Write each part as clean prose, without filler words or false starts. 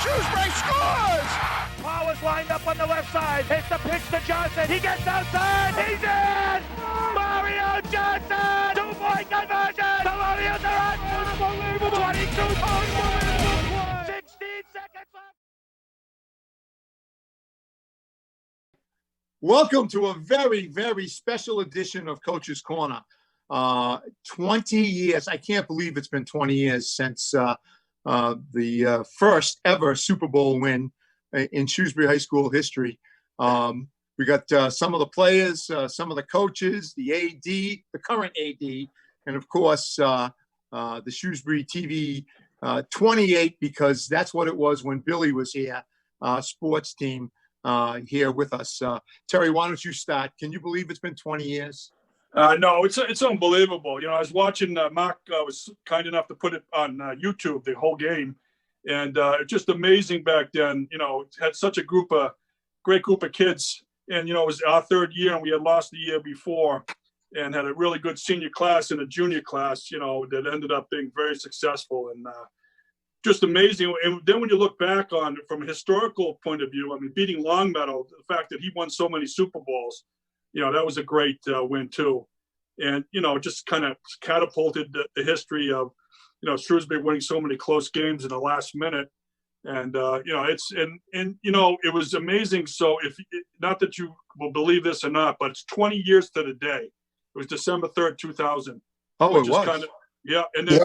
Shrewsbury scores! Powers lined up on the left side. Hits the pitch to Johnson. He gets outside. He's in! Mario Johnson! 2-point conversion! The Warriors are on! Unbelievable! 22 points! 16 seconds left! Welcome to a very, very special edition of Coach's Corner. 20 years. I can't believe it's been 20 years since the first ever Super Bowl win in Shrewsbury High School history. We got some of the players, some of the coaches, the AD, the current AD, and of course the Shrewsbury TV 28, because that's what it was when Billy was here, sports team here with us. Terry, why don't you start? Can you believe it's been 20 years? No, it's unbelievable. You know, I was watching, Mark was kind enough to put it on YouTube, the whole game. And just amazing back then. You know, had such a great group of kids. And, you know, it was our third year and we had lost the year before and had a really good senior class and a junior class, you know, that ended up being very successful and just amazing. And then when you look back on it from a historical point of view, I mean, beating Longmeadow, the fact that he won so many Super Bowls, you know, that was a great win too. And, you know, just kind of catapulted the history of, you know, Shrewsbury winning so many close games in the last minute. And, you know, you know, it was amazing. So not that you will believe this or not, but it's 20 years to the day. It was December 3rd, 2000. Oh, it was. Kind of, yeah. And then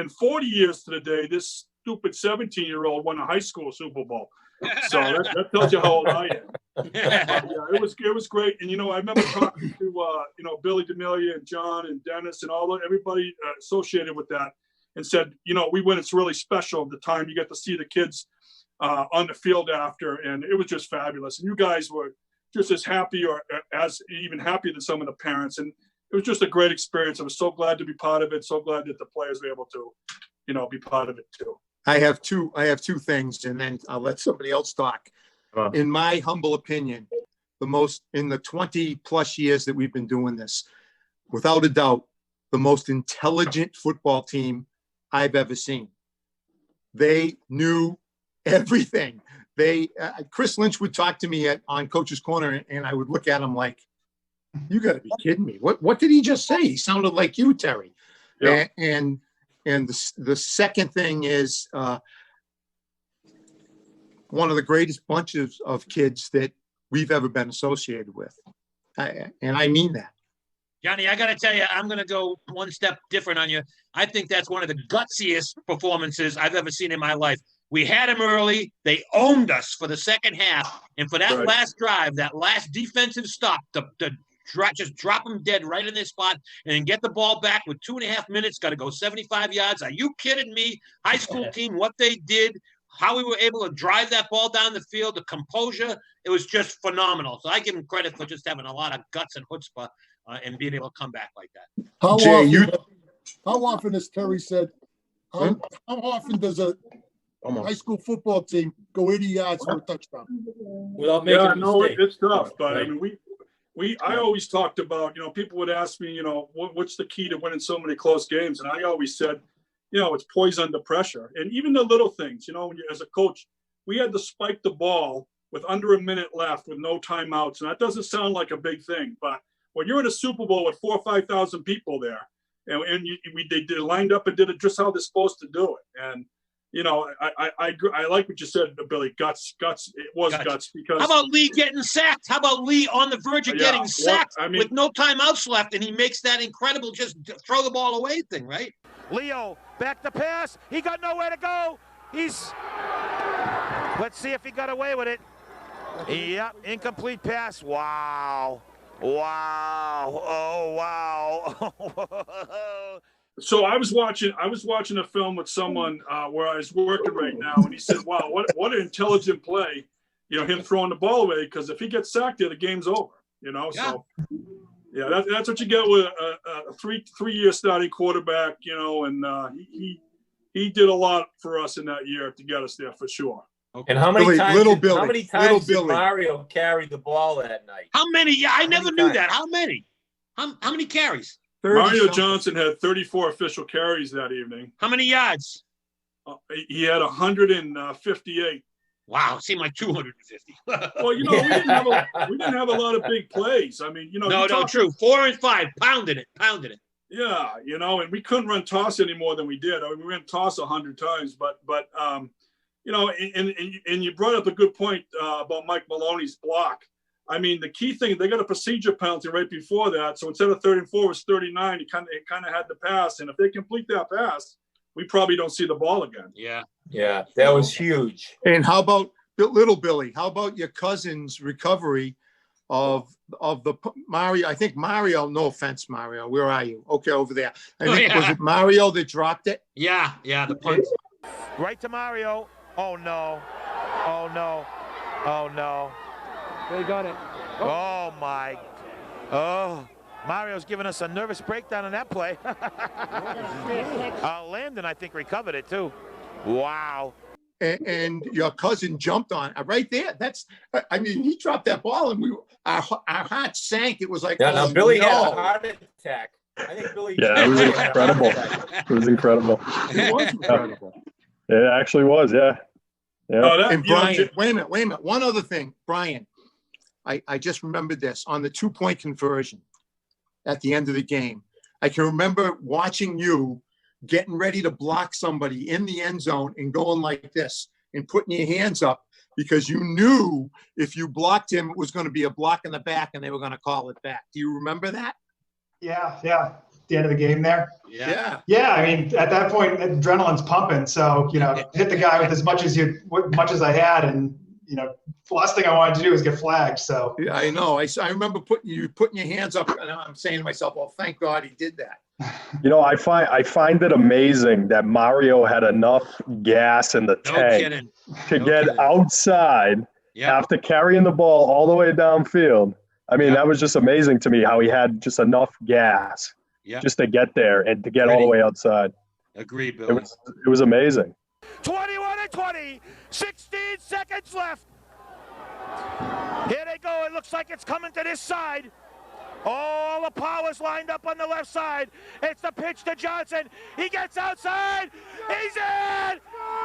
40 years to the day, this stupid 17-year-old won a high school Super Bowl. So that tells you how old I am. Yeah, it was great. And, you know, I remember talking to, you know, Billy D'Amelia and John and Dennis and everybody associated with that and said, you know, we win. It's really special the time you get to see the kids on the field after. And it was just fabulous. And you guys were just as happy or as even happier than some of the parents. And it was just a great experience. I was so glad to be part of it. So glad that the players were able to, you know, be part of it too. I have two things, and then I'll let somebody else talk. In my humble opinion, in the 20 plus years that we've been doing this, without a doubt, the most intelligent football team I've ever seen. They knew everything. Chris Lynch would talk to me on Coach's Corner, and I would look at him like, you got to be kidding me. What did he just say? He sounded like you, Terry. Yeah. And the second thing is one of the greatest bunches of kids that we've ever been associated with. And I mean that. Johnny, I got to tell you, I'm going to go one step different on you. I think that's one of the gutsiest performances I've ever seen in my life. We had them early. They owned us for the second half. And for that last drive, that last defensive stop, just drop them dead right in their spot and get the ball back with 2.5 minutes. Got to go 75 yards. Are you kidding me? High school team, what they did, how we were able to drive that ball down the field, the composure, it was just phenomenal. So I give them credit for just having a lot of guts and chutzpah and being able to come back like that. How often, as Terry said, how often does a high school football team go 80 yards for a touchdown? Without making a mistake. It's tough, but I mean, I always talked about, you know, people would ask me, you know, what's the key to winning so many close games? And I always said, you know, it's poise under pressure. And even the little things, you know, as a coach, we had to spike the ball with under a minute left with no timeouts. And that doesn't sound like a big thing, but when you're in a Super Bowl with 4,000 or 5,000 people there, and they lined up and did it just how they're supposed to do it. And, you know, I like what you said, Billy. Guts. It was guts because. How about Lee getting sacked? How about Lee on the verge of getting sacked with no timeouts left, and he makes that incredible just throw the ball away thing, right? Leo back to pass. He got nowhere to go. Let's see if he got away with it. Yep, incomplete pass. Wow. Oh wow. So I was watching a film with someone where I was working right now, and he said, "Wow, what an intelligent play! You know, him throwing the ball away, because if he gets sacked there, the game's over. You know, so yeah, that's what you get with a three-year starting quarterback. You know, and he did a lot for us in that year to get us there for sure. Okay. And how many times did Mario carry the ball that night? How many? Yeah, I never knew that. How many? How many carries? Mario Johnson had 34 official carries that evening. How many yards? He had 158. Wow, it seemed like 250. Well, we didn't have a lot of big plays. I mean, no, true. 4 and 5, pounded it. Yeah, and we couldn't run toss any more than we did. I mean, we ran toss 100 times, but and you brought up a good point about Mike Maloney's block. I mean, the key thing, they got a procedure penalty right before that. So instead of 3rd and 4, it was 39. It kind of had to pass, and if they complete that pass, we probably don't see the ball again. Yeah, that was huge. And how about little Billy? How about your cousin's recovery of the Mario? I think Mario. No offense, Mario. Where are you? Okay, over there. Was it Mario that dropped it? Yeah, the punt. Right to Mario. Oh no! They got it. Oh my! Oh. Mario's giving us a nervous breakdown on that play. Landon, I think, recovered it too. Wow. And your cousin jumped on it right there. He dropped that ball and our heart sank. It was like, now Billy had a heart attack. I think Billy. Yeah, it was incredible. It was incredible. It was incredible. It actually was, yeah. And Brian, wait a minute. One other thing, Brian, I just remembered this on the 2-point conversion. At the end of the game, I can remember watching you getting ready to block somebody in the end zone and going like this and putting your hands up because you knew if you blocked him, it was going to be a block in the back and they were going to call it back. Do you remember that? Yeah. The end of the game there. Yeah. I mean, at that point, adrenaline's pumping. So, hit the guy with as much as I had, and the last thing I wanted to do was get flagged. So yeah, I know. I remember putting your hands up, and I'm saying to myself, "Oh, thank God he did that." I find it amazing that Mario had enough gas in the tank to get outside after carrying the ball all the way downfield. I mean, that was just amazing to me how he had just enough gas just to get there and to get all the way outside. Agreed, Billy. It was amazing. 21-20, 16 seconds left. Here they go. It looks like it's coming to this side. All the power's lined up on the left side. It's the pitch to Johnson. He gets outside. He's in!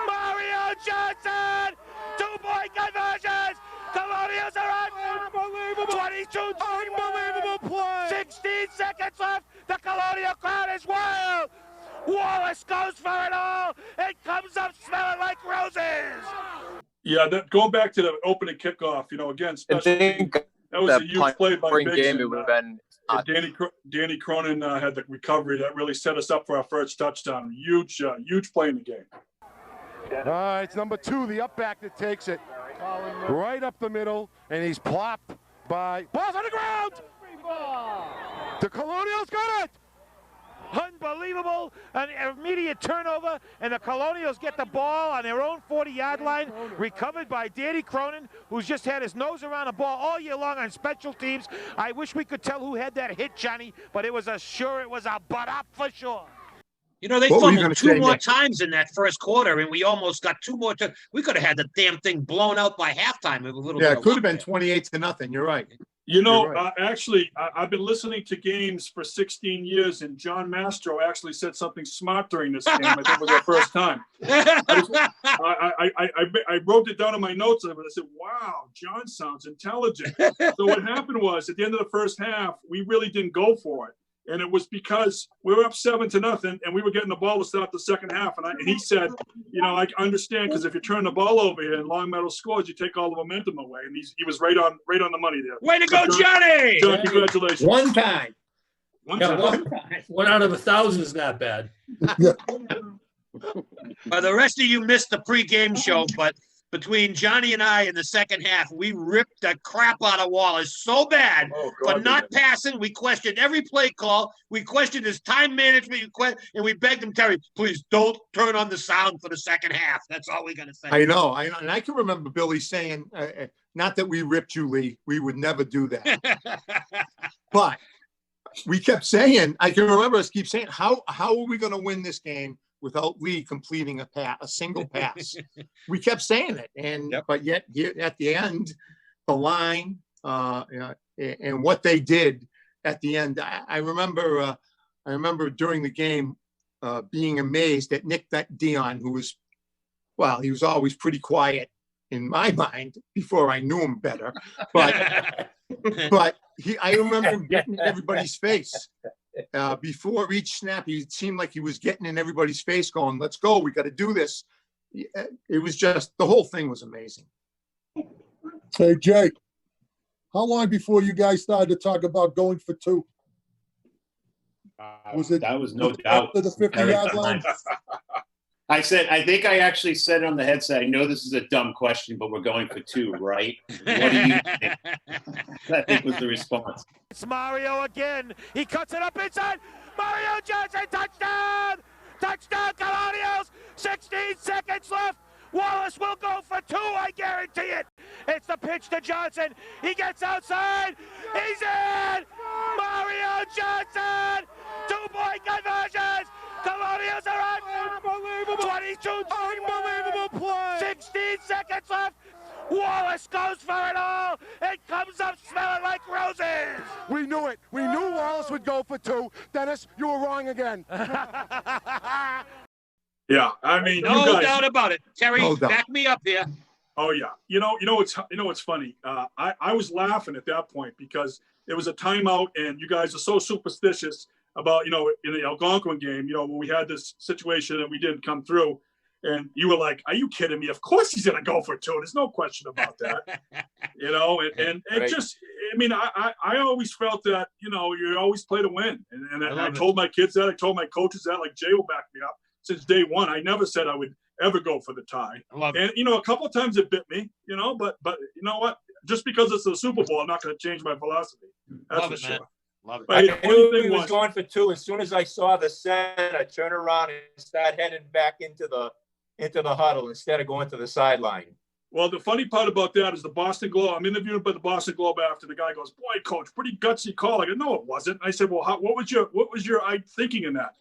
Mario Johnson! 2-point conversions! Colonials are on! Unbelievable! 22, unbelievable play! 16 seconds left. The Colonial crowd is wild. Wallace goes for it all. It comes up smelling like roses. Yeah, going back to the opening kickoff, again, special team, that was a huge play by Biggs. Game, it would have been Danny Cronin had the recovery that really set us up for our first touchdown. Huge play in the game. All right, it's number 2, the up back that takes it right up the middle, and he's plopped by balls on the ground. The Colonials got it. Unbelievable, an immediate turnover, and the Colonials get the ball on their own 40-yard line, recovered by Danny Cronin, who's just had his nose around the ball all year long on special teams. I wish we could tell who had that hit, Johnny, but it was a butt up for sure. They fumbled 2 more times in that first quarter, and we almost got 2 more times. We could have had the damn thing blown out by halftime. It could have been 28-0. You're right. Actually, I've been listening to games for 16 years, and John Mastro actually said something smart during this game. I think it was our first time. I wrote it down in my notes, and I said, wow, John sounds intelligent. So what happened was, at the end of the first half, we really didn't go for it. And it was because we were up 7-0, and we were getting the ball to start the second half. And he said, I understand, because if you turn the ball over here and Longmeadow scores, you take all the momentum away. And he was right on the money there. Way to go, Johnny! John, congratulations. One time. One time. 1 out of 1,000 is not bad. The rest of you missed the pregame show, but between Johnny and I in the second half, we ripped the crap out of Wallace so bad for not passing. We questioned every play call. We questioned his time management, and we begged him, Terry, please don't turn on the sound for the second half. That's all we're going to say. I know. And I can remember Billy saying, not that we ripped you, Lee. We would never do that. But we kept saying, I can remember us keep saying, how are we going to win this game without Lee completing a single pass? We kept saying it, but yet here at the end, the line and what they did at the end. I remember during the game being amazed at Nick Dion, who was well, he was always pretty quiet in my mind before I knew him better. But I remember him getting in everybody's face. Before each snap, he seemed like he was getting in everybody's face going, let's go, we got to do this. It was just, the whole thing was amazing. Hey, Jay, how long before you guys started to talk about going for two? That was no doubt after the 50-yard line? I think I actually said it on the headset. I know this is a dumb question, but we're going for two, right? What do you think? I think was the response. It's Mario again. He cuts it up inside. Mario Johnson, touchdown! Touchdown, Colonials! 16 seconds left. Wallace will go for two, I guarantee it. It's the pitch to Johnson. He gets outside. He's in! Mario Johnson! 2-point conversions! Colonials are on! Unbelievable! 22, unbelievable play! 16 seconds left! Wallace goes for it all! It comes up smelling like roses! We knew it. We knew Wallace would go for two. Dennis, you were wrong again. Yeah, I mean, no you guys, doubt about it. Terry, back me up here. Oh yeah, you know what's funny. I was laughing at that point because it was a timeout, and you guys are so superstitious about in the Algonquin game. When we had this situation and we didn't come through, and you were like, "Are you kidding me? Of course he's gonna go for two. There's no question about that." And Right. just, I mean, I always felt that you always play to win, and I told my kids that. I told my coaches that. Like Jay will back me up. Since day one, I never said I would ever go for the tie. And a couple of times it bit me, but you know what? Just because it's the Super Bowl, I'm not going to change my philosophy. That's for sure. Love it. I knew he was going for two. As soon as I saw the set, I turned around and started heading back into the huddle instead of going to the sideline. Well, the funny part about that is the Boston Globe. I'm interviewed by the Boston Globe after. The guy goes, "Boy, coach, pretty gutsy call." I go, "No, it wasn't." I said, "Well, what was your thinking in that?"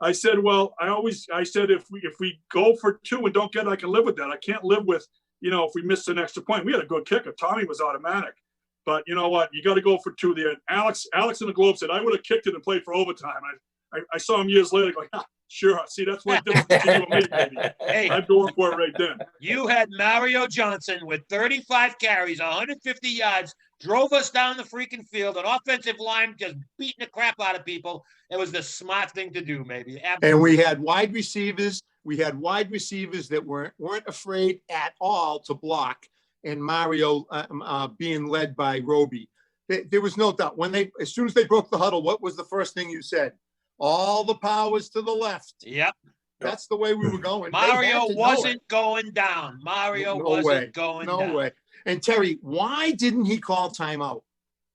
I said, "Well, I said if we go for two and don't get it, I can live with that. I can't live with if we missed an extra point. We had a good kicker. Tommy was automatic, but you know what? You got to go for two there." And Alex in the Globe said, "I would have kicked it and played for overtime." I saw him years later going, "Sure. See, that's what difference between you and me, baby." Hey, I'm going for it right then. You had Mario Johnson with 35 carries, 150 yards, drove us down the freaking field, an offensive line just beating the crap out of people. It was the smart thing to do, maybe. Absolutely. And we had wide receivers. We had wide receivers that weren't afraid at all to block. And Mario being led by Roby. There was no doubt. As soon as they broke the huddle, what was the first thing you said? All the powers to the left. Yep. That's the way we were going. Mario wasn't going down. Mario wasn't going down. No way. And Terry, why didn't he call timeout?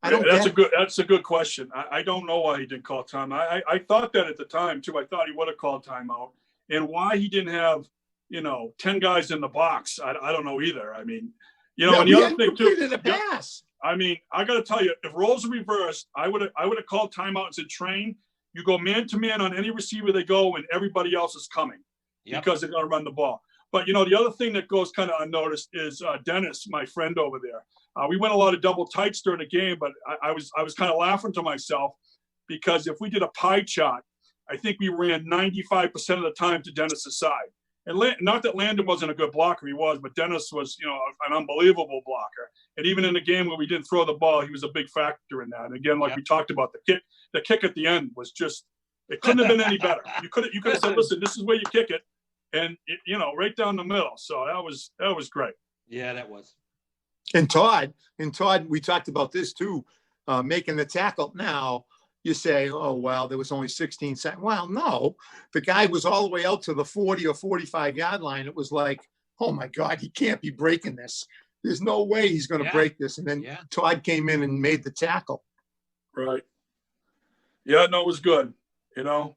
That's a good question. I don't know why he didn't call timeout. I thought that at the time too. I thought he would have called timeout. And why he didn't have 10 guys in the box, I don't know either. I mean, and the other thing too. The pass. I mean, I got to tell you, if roles were reversed, I would have called timeout and said, "Train, you go man to man on any receiver they go, and everybody else is coming because they're going to run the ball." But the other thing that goes kind of unnoticed is Dennis, my friend over there. We went a lot of double tights during the game, but I was kind of laughing to myself because if we did a pie chart, I think we ran 95% of the time to Dennis's side. And not that Landon wasn't a good blocker, he was, but Dennis was, an unbelievable blocker. And even in the game where we didn't throw the ball, he was a big factor in that. And again, like we talked about, the kick at the end was just, it couldn't have been any better. You could have said, "Listen, this is where you kick it," and right down the middle. So that was great. Yeah, that was. And Todd, we talked about this too, making the tackle. Now you say, "Oh, well, there was only 16 seconds." Well, no, the guy was all the way out to the 40 or 45 yard line. It was like, "Oh my God, he can't be breaking this. There's no way he's going to break this." And then Todd came in and made the tackle. Right. Yeah, no, it was good. And our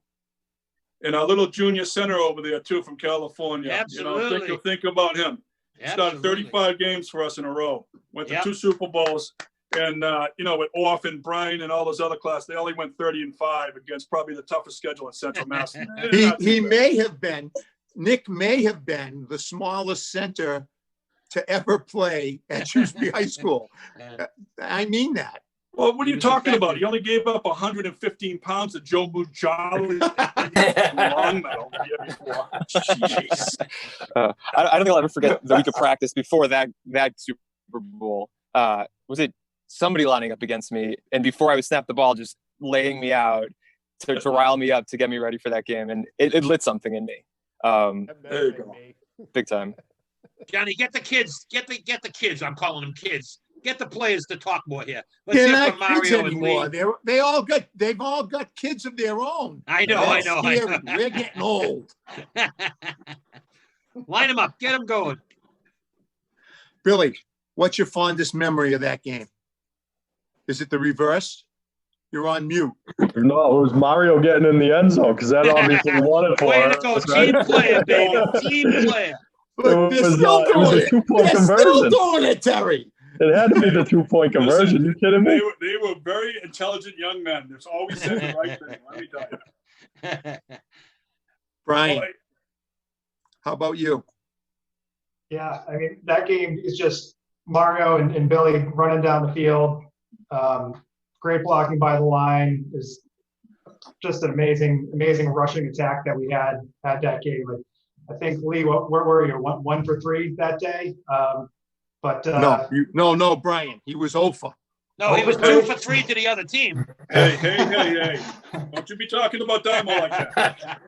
little junior center over there too from California. Absolutely. Think about him. He started 35 games for us in a row. Went to 2 Super Bowls. And, with Orff and Brian and all those other classes, they only went 30-5 against probably the toughest schedule in Central Mass. Nick may have been the smallest center to ever play at Shrewsbury High School. I mean that. Well, what are you talking about? He only gave up 115 pounds to Joe Mugello. Longmeadow the year before. Jeez. I don't think I'll ever forget the week of practice before that Super Bowl. Was it somebody lining up against me? And before I would snap the ball, just laying me out to rile me up to get me ready for that game. And it lit something in me. There you go. Big time. Johnny, get the kids. Get the kids. I'm calling them kids. Get the players to talk more here. Let's They're hear not from Mario kids and anymore. Lee. They've all got kids of their own. I know. We're getting old. Line them up. Get them going. Billy, what's your fondest memory of that game? Is it the reverse? You're on mute. No, it was Mario getting in the end zone because that obviously won it for Way to us. go, Right? team player, baby. Team player. Look, they're still it was doing a it. 2-point They're conversion. still doing it, Terry. It had to be the 2-point conversion. You kidding me? They were very intelligent young men. There's always said the right thing. Let me tell you. Brian, Boy, how about you? Yeah, I mean, that game is just Mario and Billy running down the field. Great blocking by the line. Is just an amazing rushing attack that we had that game. I think, Lee, where were you? One for 3 that day? No, Brian. He was 0 for. No, he was 2 for 3 to the other team. Hey. Don't you be talking about Dynamo like that.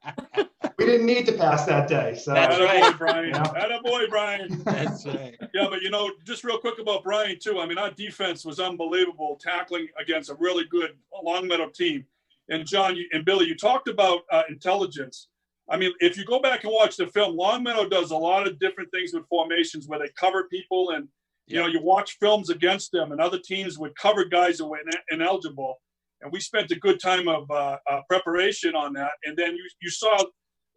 We didn't need to pass that day. So That's right. Brian. Attaboy, Brian. That's right. Yeah, but just real quick about Brian too. I mean, our defense was unbelievable, tackling against a really good Longmeadow team. And John and Billy, you talked about intelligence. I mean, if you go back and watch the film, Longmeadow does a lot of different things with formations where they cover people, and you watch films against them, and other teams would cover guys who were ineligible. And we spent a good time of preparation on that. And then you saw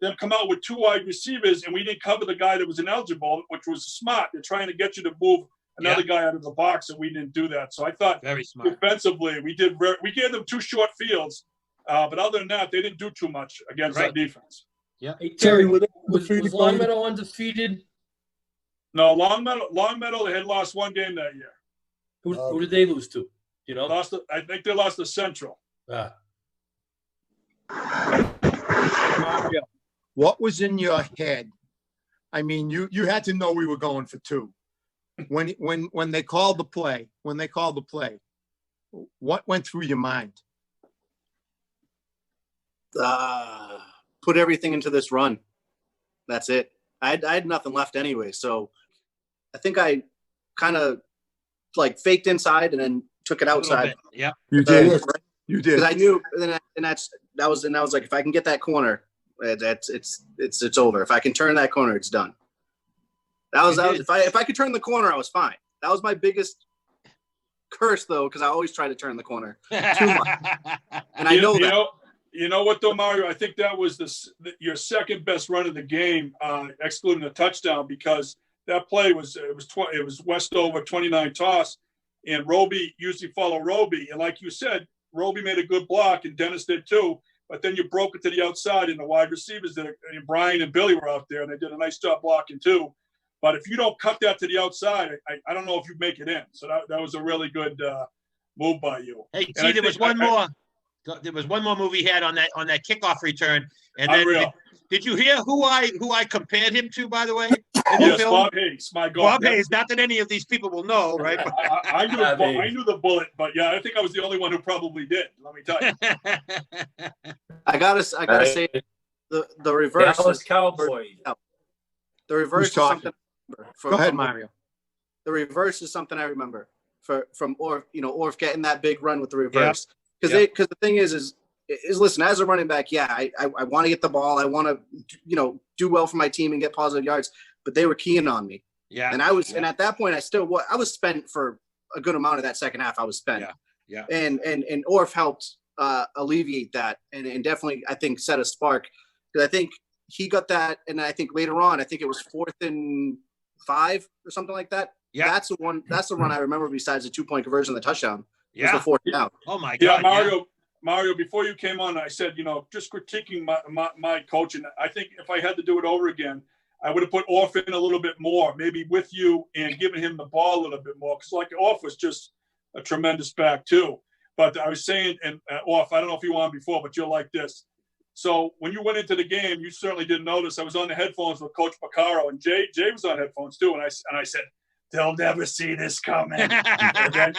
them come out with 2 wide receivers, and we didn't cover the guy that was ineligible, which was smart. They're trying to get you to move another guy out of the box, and we didn't do that. So I thought very smart. Defensively, we gave them 2 short fields, but other than that, they didn't do too much against our defense. Yeah. Hey, Terry, was Longmeadow undefeated? No, Longmeadow, they had lost 1 game that year. Who did they lose to? You know, I think they lost to Central. What was in your head? I mean, you had to know we were going for 2. When they called the play, what went through your mind? Put everything into this run. That's it. I had nothing left anyway, so I think I kind of like faked inside and then took it outside. Yeah, you did. Right? You did. Because I knew, and that was like, if I can get that corner, it's over. If I can turn that corner, it's done. That was if I could turn the corner, I was fine. That was my biggest curse, though, because I always try to turn the corner too much, and I know that. You know what, though, Mario? I think that was your second best run of the game, excluding the touchdown, because that play was Westover 29 toss, and Roby usually follow Roby, and like you said, Roby made a good block, and Dennis did too. But then you broke it to the outside, and the wide receivers and Brian and Billy were out there, and they did a nice job blocking too. But if you don't cut that to the outside, I don't know if you make it in. So that was a really good move by you. Hey, T, there was one more. There was one more move he had on that kickoff return. And then did you hear who I compared him to, by the way? Yes, Bob Hayes. My God. Bob Hayes. Not that any of these people will know, right? I knew the bullet, but yeah, I think I was the only one who probably did. Let me tell you. I gotta say the reverse. Dallas Cowboys. The reverse is something. Go ahead, Mario. The reverse is something I remember from Orf getting that big run with the reverse. Because the thing is listen, as a running back, I want to get the ball. I want to, do well for my team and get positive yards, but they were keying on me. Yeah. And and at that point, I was spent for a good amount of that second half. I was spent. Yeah. And Orf helped alleviate that and definitely, I think, set a spark, because I think he got that. And I think later on, I think it was 4th and 5 or something like that. Yeah. That's the run I remember besides the 2-point conversion, the touchdown. Yeah. Was the 4th down. Oh my God. Yeah, Mario, before you came on, I said, just critiquing my coach. And I think if I had to do it over again, I would have put Orf in a little bit more, maybe with you, and given him the ball a little bit more. Because like Orf was just a tremendous back too. But I was saying, and off, I don't know if you were on before, but you're like this. So when you went into the game, you certainly didn't notice. I was on the headphones with Coach Picaro, and Jay was on headphones too. And I said, they'll never see this coming. and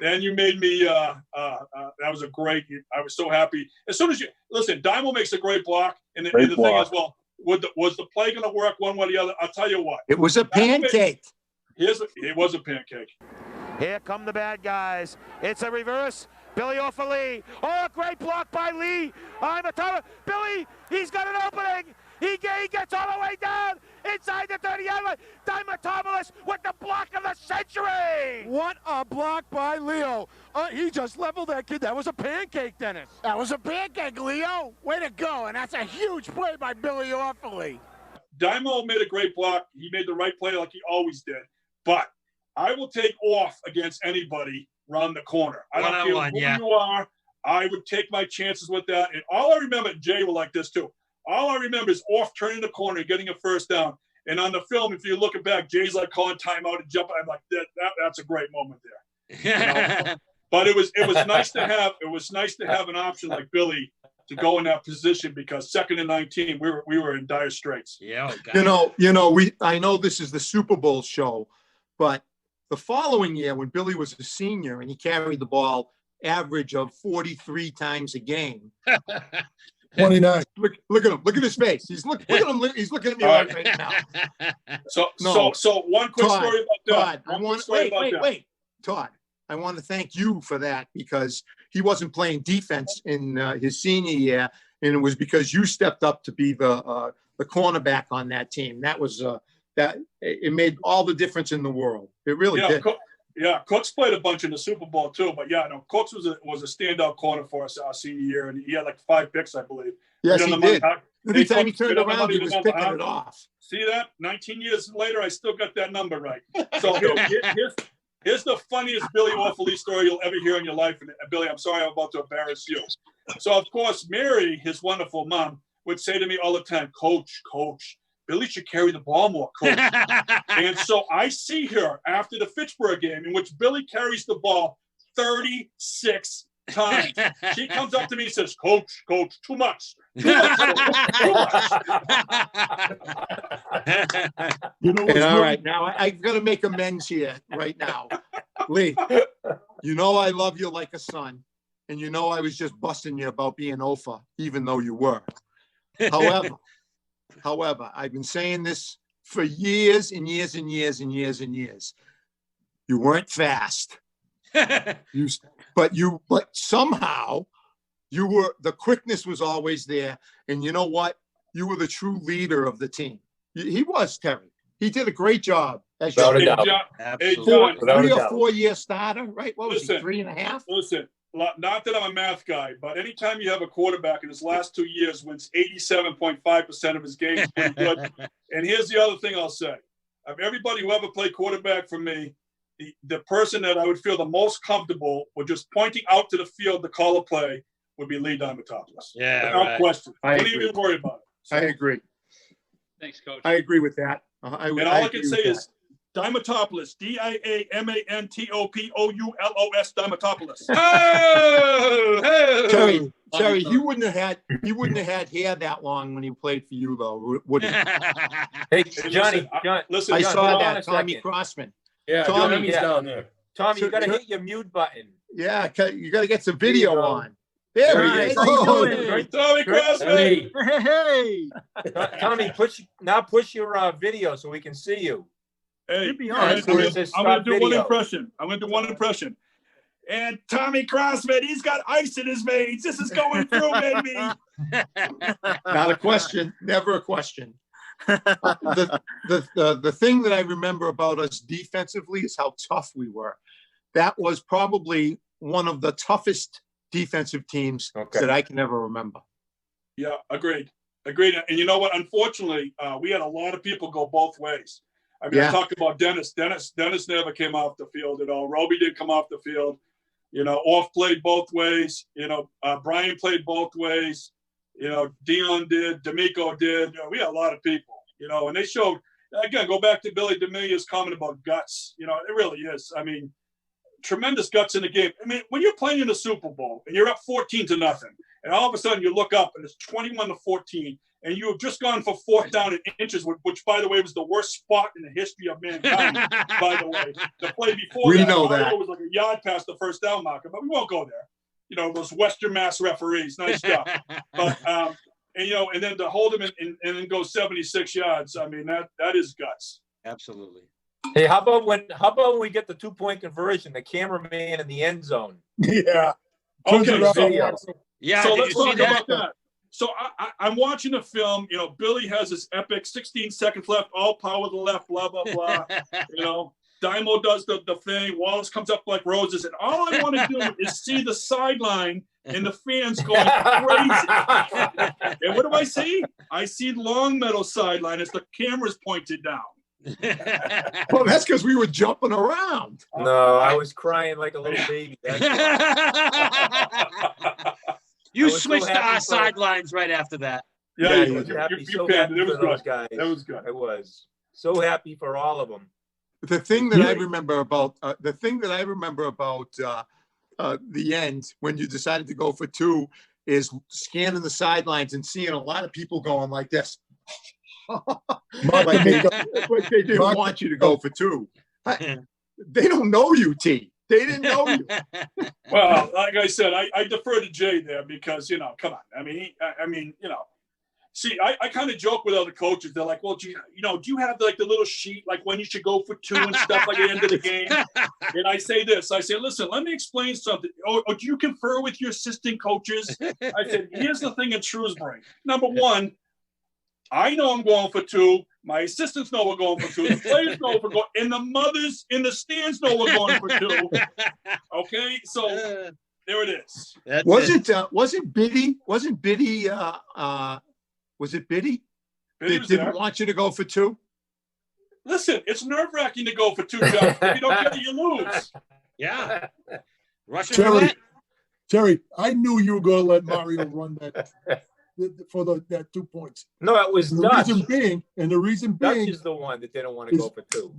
then you made me. That was a great. I was so happy. As soon as you listen, Dymo makes a great block, and the thing is, well, was the play going to work one way or the other? I'll tell you what. It was a pancake. It was a pancake. Here come the bad guys. It's a reverse. Billy off of Lee. Oh, great block by Lee. I'm a total. Billy, he's got an opening. He gets all the way down inside the 30-yard line. Diamantopoulos with the block of the century. What a block by Leo. He just leveled that kid. That was a pancake, Dennis. That was a pancake, Leo. Way to go. And that's a huge play by Billy Orphley. Dymo made a great block. He made the right play like he always did. But I will take off against anybody around the corner. I don't care who you are. I would take my chances with that. And all I remember, Jay will like this too. All I remember is off turning the corner and getting a first down. And on the film, if you're looking back, Jay's like calling timeout and jumping. I'm like, that's a great moment there. You know? But it was nice to have. It was nice to have an option like Billy to go in that position, because 2nd and 19, we were in dire straits. Yeah. I know this is the Super Bowl show, but the following year when Billy was a senior and he carried the ball average of 43 times a game. 29. Look at him. Look at his face. Look at him. He's looking at me right now. So one quick story about that. Wait. Todd, I want to thank you for that, because he wasn't playing defense in his senior year, and it was because you stepped up to be the cornerback on that team. That was that it made all the difference in the world. It really did. Cooks played a bunch in the Super Bowl too, but Cooks was a standout corner for us our senior year, and he had like 5 picks, I believe. Yes, he did. Every time he turned around, he was picking it off. See that? 19 years later, I still got that number right. So here's the funniest Billy Orphley story you'll ever hear in your life. And Billy, I'm sorry I'm about to embarrass you. So of course, Mary, his wonderful mom, would say to me all the time, Coach, Billy should carry the ball more, Coach. And so I see her after the Fitchburg game, in which Billy carries the ball 36 times. She comes up to me and says, Coach, too much. Too much. All right, now I've got to make amends here right now. Lee, I love you like a son, and I was just busting you about being Ofa, even though you were. However, I've been saying this for years and years and years and years and years. You weren't fast. But somehow the quickness was always there. And you know what? You were the true leader of the team. He was, Terry. He did a great job. As Without a doubt. 3 or 4 year starter, right? What was he, 3.5? Listen, not that I'm a math guy, but anytime you have a quarterback in his last 2 years wins 87.5% of his games, pretty good. And here's the other thing I'll say. Of everybody who ever played quarterback for me, the person that I would feel the most comfortable with just pointing out to the field to call a play would be Lee Diamantopoulos. Yeah, without question. Don't even worry about it. So, I agree. Thanks, Coach. I agree with that. All I can say is Diamantopoulos, Diamantopoulos, Diamantopoulos. Terry, he wouldn't have had hair that long when he played for you, though, would he? Hey, Johnny, listen. I saw that, Tommy Crossman. Yeah, Tommy's down there. Tommy, you got to hit your mute button. Yeah, you got to get some video on. There he is. Tommy Crossman. Hey. Tommy, push your video so we can see you. Hey, be I'm going to do one video. impression. And Tommy Crossman, he's got ice in his veins. This is going through, baby. Not a question. Never a question. The thing that I remember about us defensively is how tough we were. That was probably one of the toughest defensive teams that I can ever remember. Yeah, agreed. And you know what? Unfortunately, we had a lot of people go both ways. I mean, I talked about Dennis. Dennis never came off the field at all. Roby didn't come off the field. Off played both ways. Brian played both ways. Dion did. D'Amico did. We had a lot of people. And they showed. Again, go back to Billy D'Amelia's comment about guts. It really is. I mean, tremendous guts in the game. I mean, when you're playing in the Super Bowl and you're up 14-0, and all of a sudden you look up and it's 21-14, and you have just gone for 4th down in inches, which, by the way, was the worst spot in the history of mankind, by the way. The play before we know that. It was like a yard past the 1st down marker, but we won't go there. You know, those Western Mass referees, nice stuff. But, and then to hold him and then go 76 yards, I mean, that is guts. Absolutely. Hey, how about when we get the 2-point conversion, the cameraman in the end zone? Yeah. Okay. Yeah. So let's talk about that. So I'm watching the film. You know, Billy has this epic 16 seconds left, all power to the left, blah, blah, blah. You know, Dymo does the thing. Wallace comes up like roses. And all I want to do is see the sideline and the fans going crazy. And what do I see? I see Longmeadow sideline as the camera's pointed down. Well, that's because we were jumping around. No, I was crying like a little baby. You switched to our sidelines right after that. Yeah, you was happy. So happy for those guys. That was good. I was so happy for all of them. The thing that I remember about the end when you decided to go for 2 is scanning the sidelines and seeing a lot of people going like this. like they didn't want you to go for 2. They don't know you, T. They didn't know you. Well, like I said, I defer to Jay there because, you know, come on. I mean, you know, see, I kind of joke with other coaches. They're like, well, do you have like the little sheet, like when you should go for 2 and stuff like at the end of the game? And I say this, listen, let me explain something. Or do you confer with your assistant coaches? I said, here's the thing in Shrewsbury. Number 1, I know I'm going for 2. My assistants know we're going for 2. The players know we're going, and the mothers in the stands know we're going for 2. Okay, so there it is. Wasn't Biddy? Was it Biddy that didn't want you to go for 2? Listen, it's nerve-wracking to go for 2 jobs. If you don't get it, you lose. Yeah. Russian roulette. Terry, I knew you were going to let Mario run that. For that 2 points. No, it was the Dutch. reason being Dutch is the one that didn't want to go for 2.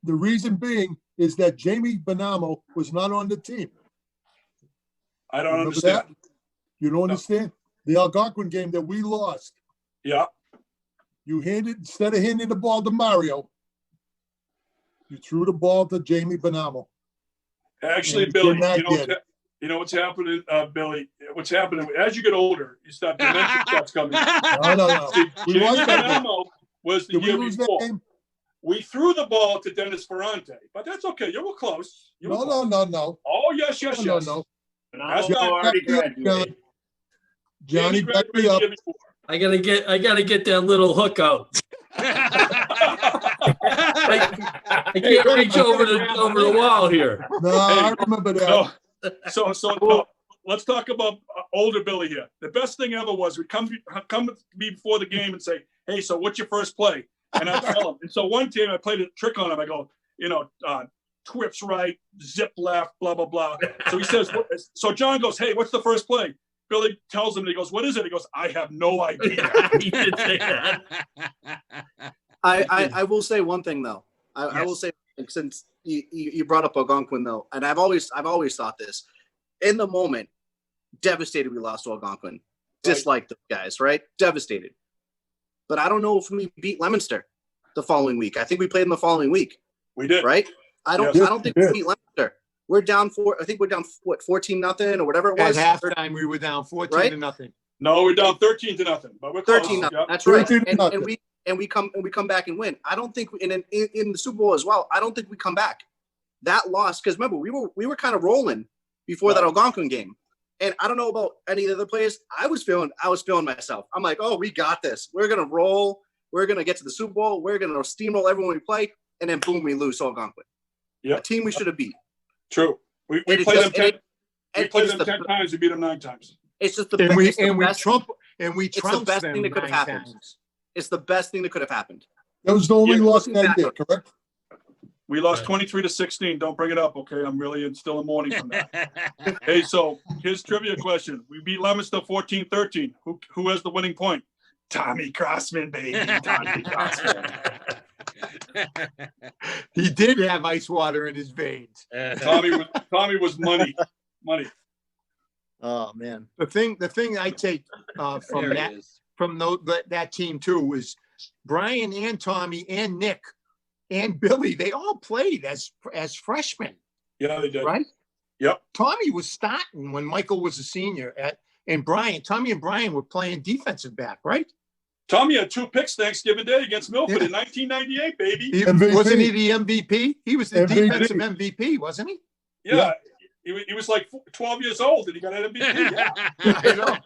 The reason being is that Jamie Bonamo was not on the team. I don't understand. That? You don't understand? The Algonquin game that we lost. Yeah. You instead of handing the ball to Mario, you threw the ball to Jamie Bonamo. Actually, Billy, you know what's happening, Billy? What's happening as you get older, you start dementia starts coming. No. Jamie Bonamo was the year before. We threw the ball to Dennis Ferrante, but that's okay. You were close. No. Oh yes. No. Already graduated. Johnny, back me up. I gotta get that little hook out. I can't reach over the wall here. No, I remember that. So let's talk about older Billy here. The best thing ever was we'd come to me before the game and say, hey, so what's your first play? And I'd tell him. And so one time I played a trick on him. I go, twips right, zip left, blah, blah, blah. So he says, so John goes, hey, what's the first play? Billy tells him, and he goes, what is it? He goes, I have no idea. He did say that. I will say one thing, though. I will say, since you brought up Algonquin, though, and I've always thought this. In the moment, devastated we lost to Algonquin. Disliked the guys, right? Devastated. But I don't know if we beat Leominster the following week. I think we played them the following week. We did. Right? I don't think we beat Leominster. We're down 14-0 or whatever it was. At halftime, we were down 14-0. No, we're down 13-0, but we're 13-0. Yep. That's right. And we come back and win. I don't think in the Super Bowl as well. I don't think we come back. That loss, because remember we were kind of rolling before that Algonquin game, and I don't know about any of the other players. I was feeling myself. I'm like, oh, we got this. We're gonna roll. We're gonna get to the Super Bowl. We're gonna steamroll everyone we play, and then boom, we lose to Algonquin. Yeah, a team we should have beat. True. We played them 10. We played them 10 times. We beat them 9 times. It's just the we best thing that could have happened. It's the best thing that could have happened. That was the only loss that day, correct? We lost 23-16. Don't bring it up, okay? I'm really still in mourning from that. Hey, so here's trivia question. We beat Leominster 14-13. Who has the winning point? Tommy Crossman, baby. Tommy Crossman. He did have ice water in his veins. Tommy was money. Oh man. The thing I take from that team too was Brian and Tommy and Nick and Billy. They all played as freshmen. Yeah, they did. Right? Yep. Tommy was starting when Michael was a senior Tommy and Brian were playing defensive back, right? Tommy had 2 picks Thanksgiving Day against Milford in 1998, baby. Wasn't he the MVP? He was the defensive MVP, wasn't he? Yeah. He was like 12 years old and he got an MVP. Yeah. I know.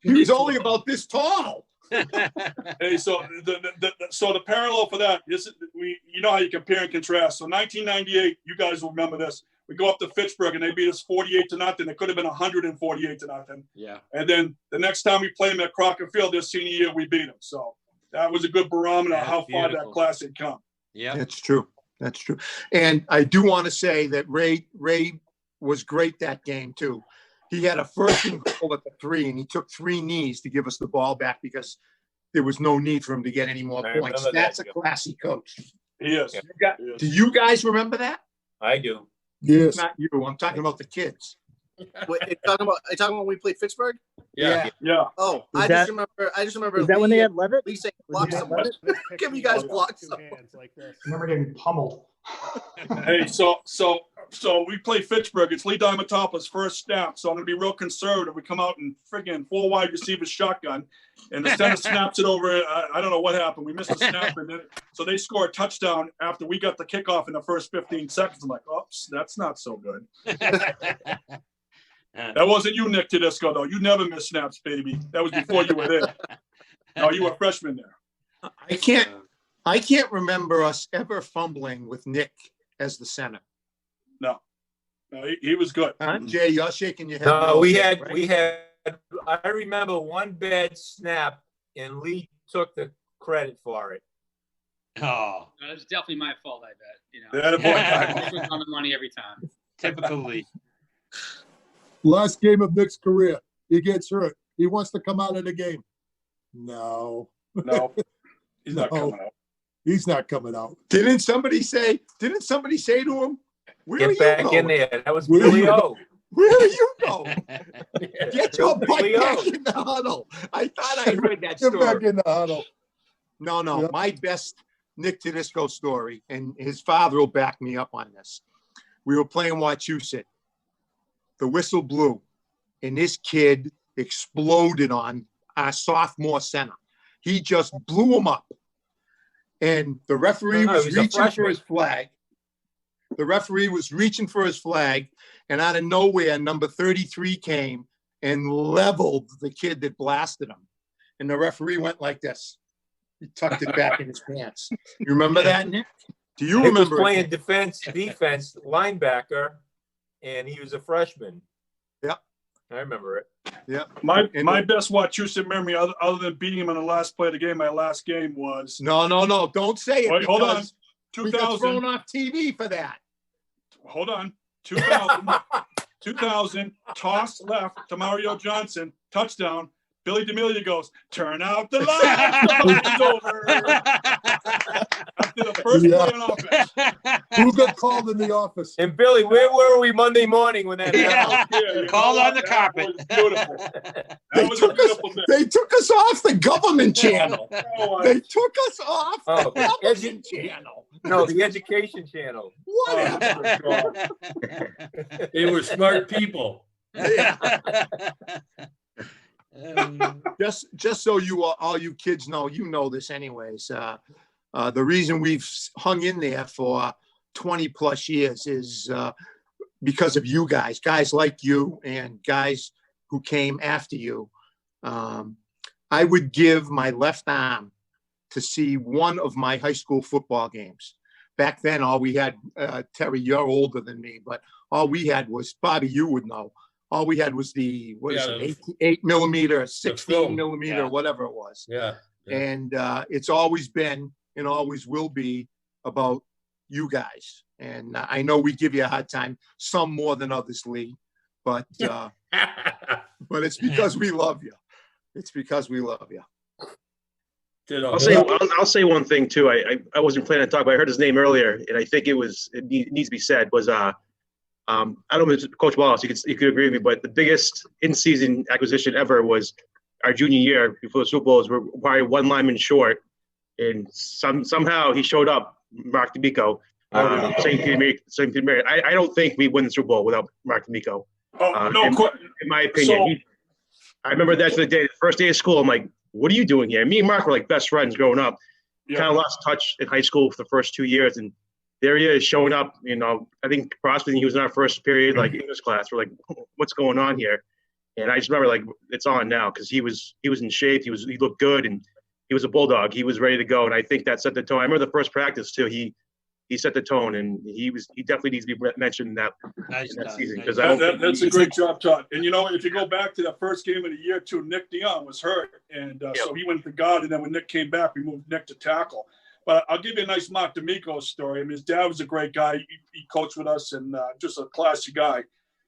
He was only about this tall. Hey, so the parallel for that is you know how you compare and contrast. So 1998, you guys will remember this. We go up to Fitchburg and they beat us 48-0. It could have been 148-0. Yeah. And then the next time we played them at Crocker Field this senior year, we beat them. So that was a good barometer of how far that class had come. Yeah, that's true. That's true. And I do want to say that Ray was great that game too. He had a first and goal at the 3, and he took 3 knees to give us the ball back because there was no need for him to get any more points. That's a classy coach. He is. Do you guys remember that? I do. Yes. Not you. I'm talking about the kids. Wait, are you talking about when we played Fitchburg? Yeah. Oh, I just remember. Is that when they had Levitt? Lee saying block someone. Give you guys blocks. Like this. I remember getting pummeled. Hey, so we play Fitchburg. It's Lee Diamantopoulos' first snap. So I'm going to be real conservative. We come out and friggin' 4 wide receivers shotgun, and the center snaps it over. I don't know what happened. We missed a snap, and then so they score a touchdown after we got the kickoff in the first 15 seconds. I'm like, oops, that's not so good. That wasn't you, Nick Tedesco, though. You never missed snaps, baby. That was before you were there. No, you were a freshman there. I can't remember us ever fumbling with Nick as the center. No, he was good. Jay, you're shaking your head. No, we had. I remember one bad snap, and Lee took the credit for it. Oh, it was definitely my fault. I bet. You know, that was on the money every time. Typical Lee. Last game of Nick's career, he gets hurt. He wants to come out of the game. No, he's not coming out. He's not coming out. Didn't somebody say to him, "Get back in there"? That was Billy O. Where are you going? Get your butt back in the huddle. I thought I heard that story. Get back in the huddle. No. Yeah. My best Nick Tedesco story, and his father will back me up on this. We were playing Wachusett. The whistle blew, and this kid exploded on our sophomore center. He just blew him up. And the referee was reaching for his flag. The referee was reaching for his flag, and out of nowhere, number 33 came and leveled the kid that blasted him. And the referee went like this. He tucked it back in his pants. You remember that, Nick? Do you remember? He was playing defense, linebacker, and he was a freshman. Yep. I remember it. Yeah. My best Wachusett memory, other than beating him in the last play of the game, my last game was. No. Don't say it. Wait, hold on. 2000. We got thrown off TV for that. Hold on. 2000, toss left to Mario Johnson, touchdown. Billy D'Amelia goes, turn out the lights. It's over. After the first play on offense. Who got called in the office? And Billy, where were we Monday morning when that happened? Called on the carpet. Beautiful. They took us off the government channel. They took us off the government channel. No, the education channel. Whatever. They were smart people. Just so all you kids know, you know this anyways. The reason we've hung in there for 20 plus years is because of you guys like you and guys who came after you. I would give my left arm to see one of my high school football games. Back then, all we had, Terry, you're older than me, but all we had was, Bobby, you would know, all we had was the, 8 millimeter, 16 millimeter, whatever it was. Yeah. And it's always been and always will be about you guys. And I know we give you a hard time, some more than others, Lee, but it's because we love you. It's because we love you. I'll say one thing too. I wasn't planning to talk, but I heard his name earlier, and I think it needs to be said. Was I don't know if Coach Wallace, you could agree with me, but the biggest in-season acquisition ever was our junior year before the Super Bowls. We're probably one lineman short, and somehow he showed up, Mark D'Amico, St. Peter Mary. I don't think we win the Super Bowl without Mark D'Amico. In my opinion, I remember that the first day of school. I'm like, what are you doing here? Me and Mark were like best friends growing up. Kind of lost touch in high school for the first 2 years, and there he is showing up. I think possibly he was in our first period, like English class. We're like, what's going on here? And I just remember like it's on now because he was in shape. He looked good, and he was a bulldog. He was ready to go, and I think that set the tone. I remember the first practice too. He set the tone, and he definitely needs to be mentioned in that season because that's a great job, Todd. And if you go back to that first game of the year too, Nick Dion was hurt, and so he went to guard, and then when Nick came back, we moved Nick to tackle. But I'll give you a nice Mark D'Amico story. I mean, his dad was a great guy. He coached with us, and just a classy guy.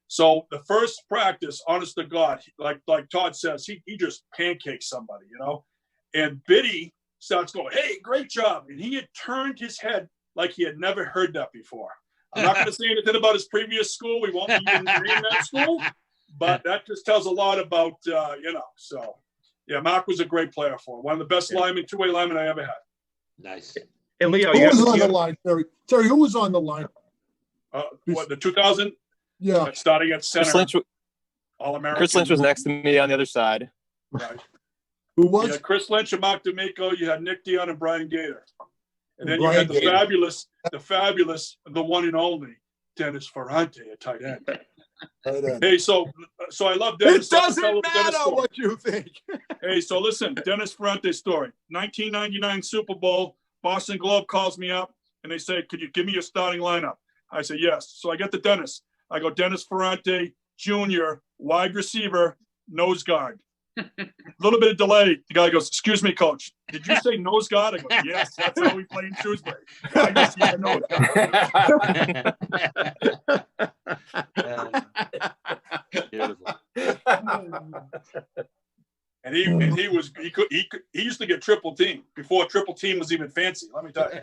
So the first practice, honest to God, like Todd says, he just pancakes somebody, and Biddy starts going, "Hey, great job!" And he had turned his head like he had never heard that before. I'm not going to say anything about his previous school. We won't even name that school, but that just tells a lot about, So, yeah, Mark was a great player for him. One of the best linemen, two-way linemen I ever had. Nice. And Leo, who was on the line, Terry? Terry, who was on the line? The 2000? Yeah. Starting at center. All-American. Chris Lynch was next to me on the other side. Right. Who was? You had Chris Lynch and Mark D'Amico. You had Nick Dion and Brian Gator. And then you had the fabulous, the one and only Dennis Ferrante at tight end. Hey, so I love Dennis. It doesn't matter what you think. Hey, so listen, Dennis Ferrante story. 1999 Super Bowl, Boston Globe calls me up, and they say, could you give me your starting lineup? I say, yes. So I get to Dennis. I go, Dennis Ferrante, Jr., wide receiver, nose guard. A little bit of delay. The guy goes, excuse me, coach. Did you say nose guard? I go, yes, that's how we play in Shrewsbury. I guess he's a nose guard. And he used to get triple team before triple team was even fancy. Let me tell you.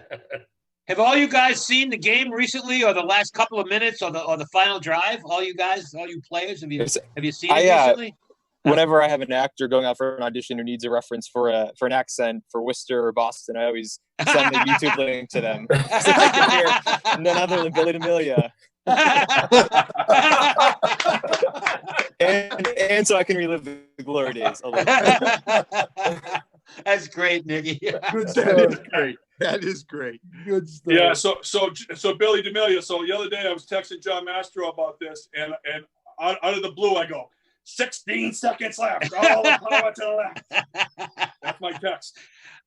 Have all you guys seen the game recently, or the last couple of minutes, or the final drive? All you guys, all you players, have you seen it recently? Whenever I have an actor going out for an audition who needs a reference for an accent for Worcester or Boston, I always send the YouTube link to them. So I can hear none other than Billy D'Amelia. and so I can relive the glory days a little. That's great, Nicky. Good stuff. That is great. Good stuff. Yeah. So Billy D'Amelia. So the other day I was texting John Mastro about this, and out of the blue I go, 16 seconds left. All the power to the left. That's my text.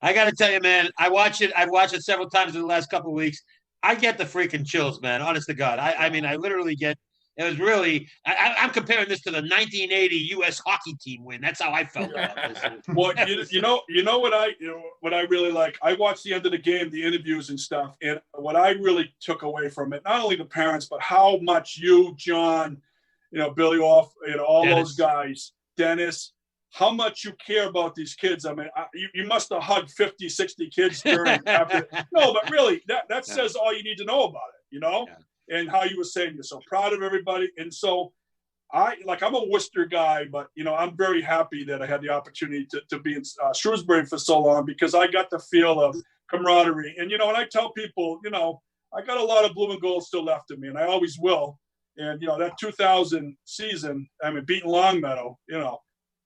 I got to tell you, man, I've watched it several times in the last couple of weeks. I get the freaking chills, man. Honest to God. I mean, I literally get. It was really. I'm comparing this to the 1980 U.S. hockey team win. That's how I felt about this. Well, you know what I really like. I watched the end of the game, the interviews and stuff, and what I really took away from it, not only the parents, but how much you, John, Billy Off, all Dennis. Those guys, Dennis, how much you care about these kids. I mean, you must have hugged 50, 60 kids during after. No, but really, that says all you need to know about it, Yeah. And how you were saying you're so proud of everybody. And so I'm a Worcester guy, but, I'm very happy that I had the opportunity to be in Shrewsbury for so long because I got the feel of camaraderie. And, and I tell people, I got a lot of blue and gold still left in me, and I always will. And, that 2000 season, I mean, beating Longmeadow,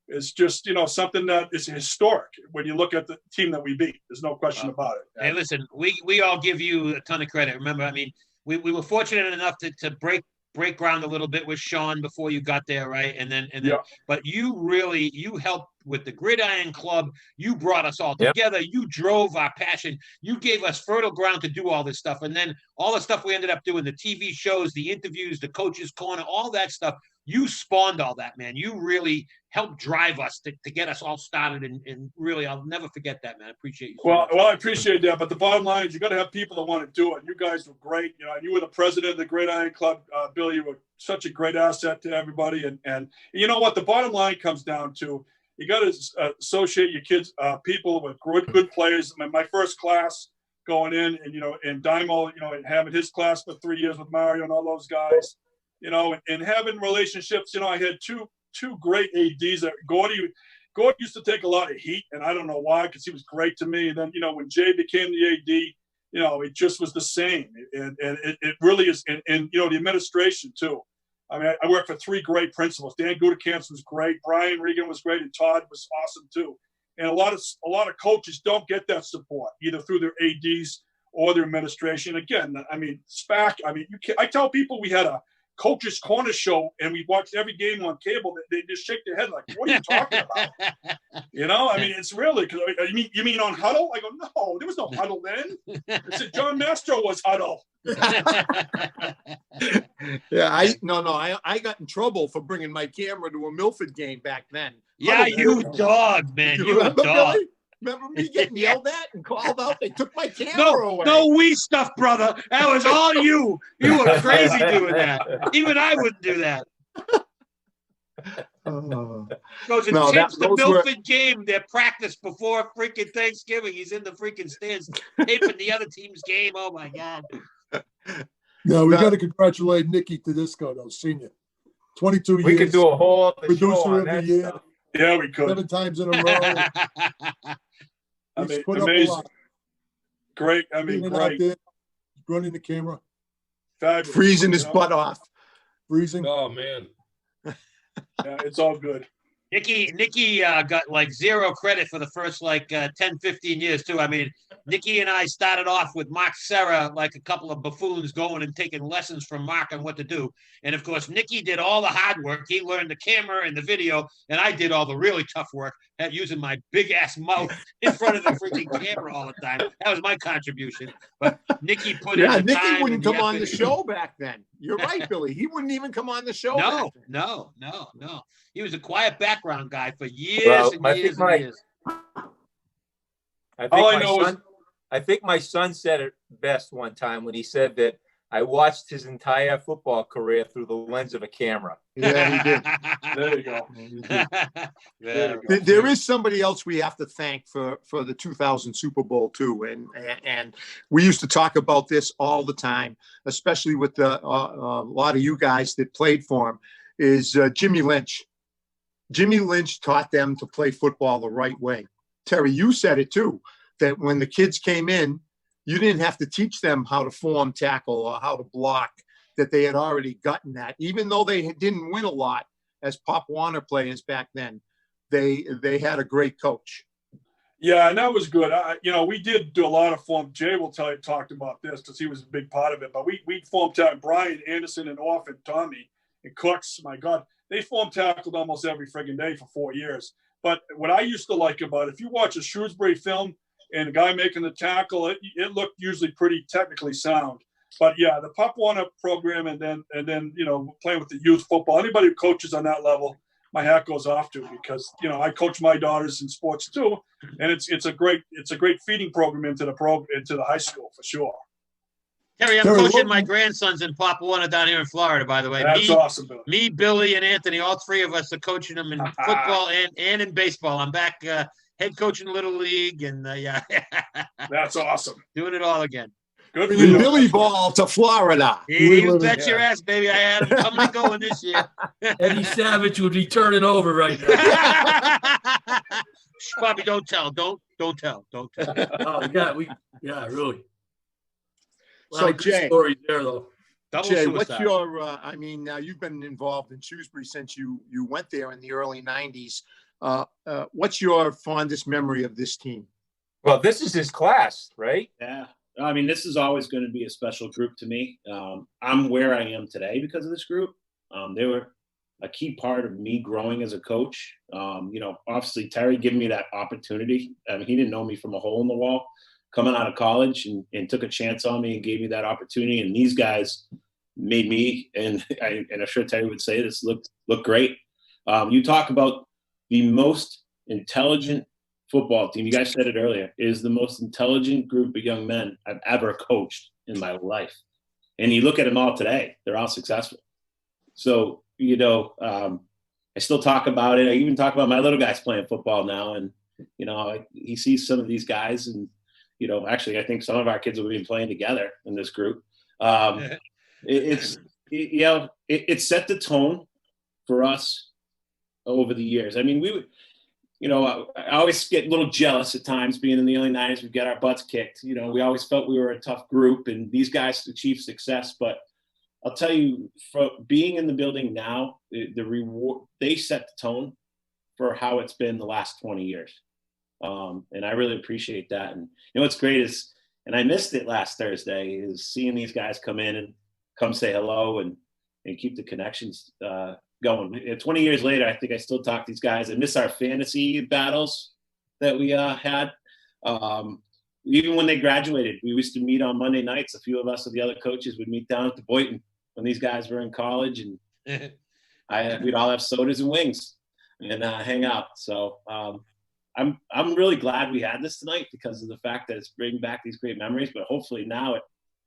is just, something that is historic when you look at the team that we beat. There's no question about it. Hey, listen, we all give you a ton of credit. Remember, I mean, we were fortunate enough to break ground a little bit with Sean before you got there, right? And then, but you helped with the Gridiron Club. You brought us all together. You drove our passion. You gave us fertile ground to do all this stuff. And then all the stuff we ended up doing, the TV shows, the interviews, the coaches' corner, all that stuff. You spawned all that, man. You really helped drive us to get us all started. And really, I'll never forget that, man. I appreciate you. Well, I appreciate that. But the bottom line is you got to have people that want to do it. You guys were great. You were the president of the Gridiron Club. Billy, you were such a great asset to everybody. And you know what? The bottom line comes down to You got to associate your kids, people with good players. My first class going in, and and Dymo, and having his class for 3 years with Mario and all those guys, and having relationships. I had two great ADs. Gordy used to take a lot of heat, and I don't know why, because he was great to me. And then when Jay became the AD, it just was the same. And it really is. And the administration too. I mean, I worked for 3 great principals. Dan Gutekamp was great. Brian Regan was great, and Todd was awesome too. And a lot of coaches don't get that support either through their ADs or their administration. Again, I mean, SPAC. I mean, I tell people we had a Coach's Corner show, and we watched every game on cable. They just shake their head like, "What are you talking about?" I mean, it's really because you mean on Huddle? I go, no, there was no Huddle then. I said John Mastro was Huddle. Yeah, I got in trouble for bringing my camera to a Milford game back then. Yeah, you dog, man. You a dog. Billy? Remember me getting yelled at and called out? They took my camera away. No, we stuff, brother. That was all you. You were crazy doing that. Even I wouldn't do that. Goes and tapes the Milford game, their practice before freaking Thanksgiving. He's in the freaking stands taping the other team's game. Oh, my God. No, we got to congratulate Nicky Tedesco, though, senior. 22 years. We could do a whole producer of the year. Stuff. Yeah, we could. 7 times in a row. I mean, amazing. Great. I mean, great. There, running the camera. Fabulous. Freezing his butt off. Freezing. Oh, man. Yeah, it's all good. Nicky got like 0 credit for the first 10, 15 years too. I mean, Nicky and I started off with Mark Serra, like a couple of buffoons going and taking lessons from Mark on what to do. And of course, Nicky did all the hard work. He learned the camera and the video, and I did all the really tough work at using my big ass mouth in front of the freaking camera all the time. That was my contribution. But Nicky put in the Nicky time wouldn't come on the effort. show back then. You're right, Billy. He wouldn't even come on the show. No. He was a quiet background guy for years and years and years. I think my son said it best one time when he said that I watched his entire football career through the lens of a camera. Yeah, he did. There you go. There is somebody else we have to thank for the 2000 Super Bowl too, and we used to talk about this all the time, especially with a lot of you guys that played for him. Is Jimmy Lynch. Jimmy Lynch taught them to play football the right way. Terry, you said it too, that when the kids came in, you didn't have to teach them how to form tackle or how to block, that they had already gotten that. Even though they didn't win a lot as Pop Warner players back then, they had a great coach. Yeah, and that was good. We did do a lot of form. Jay will talked about this because he was a big part of it. But we formed tackle. Brian Anderson and Orphan Tommy and Cooks, my God, they form tackled almost every friggin' day for 4 years. But what I used to like about it, if you watch a Shrewsbury film and a guy making the tackle, it looked usually pretty technically sound. But yeah, the Pop Warner program, and then playing with the youth football. Anybody who coaches on that level, my hat goes off to, because I coach my daughters in sports too, and it's a great feeding program into the high school for sure. Terry, I'm coaching my grandsons in Pop Warner down here in Florida, by the way. That's awesome, Billy. Me, Billy, and Anthony, all 3 of us are coaching them in football and in baseball. I'm back head coaching Little League, and yeah. That's awesome. Doing it all again. Good. Billy Ball to Florida. You bet your ass, baby. I had him coming and going this year. Eddie Savage would be turning over right now. Bobby, don't tell. Don't tell. Oh, yeah, really. So Jay, stories there though. Jay, what's your? Now you've been involved in Shrewsbury since you went there in the early '90s. What's your fondest memory of this team? Well, this is his class, right? Yeah. I mean, this is always going to be a special group to me. I'm where I am today because of this group. They were a key part of me growing as a coach. Obviously Terry gave me that opportunity. I mean, he didn't know me from a hole in the wall coming out of college, and took a chance on me and gave me that opportunity. And these guys made me, and I'm sure Terry would say this, look great. You talk about the most intelligent football team. You guys said it earlier, is the most intelligent group of young men I've ever coached in my life. And you look at them all today, they're all successful. So, and I still talk about it. I even talk about my little guys playing football now, and he sees some of these guys, and actually, I think some of our kids will be playing together in this group. It set the tone for us over the years. I mean, we would. I always get a little jealous at times being in the early 90s. We get our butts kicked. We always felt we were a tough group, and these guys achieved success. But I'll tell you, for being in the building now, the reward, they set the tone for how it's been the last 20 years. And I really appreciate that. And what's great is, and I missed it last Thursday, is seeing these guys come in and come say hello and keep the connections going. 20 years later, I think I still talk to these guys. I miss our fantasy battles that we had. Even when they graduated, we used to meet on Monday nights. A few of us of the other coaches would meet down at the Boynton when these guys were in college, and we'd all have sodas and wings and hang out. So I'm really glad we had this tonight because of the fact that it's bringing back these great memories. But hopefully now it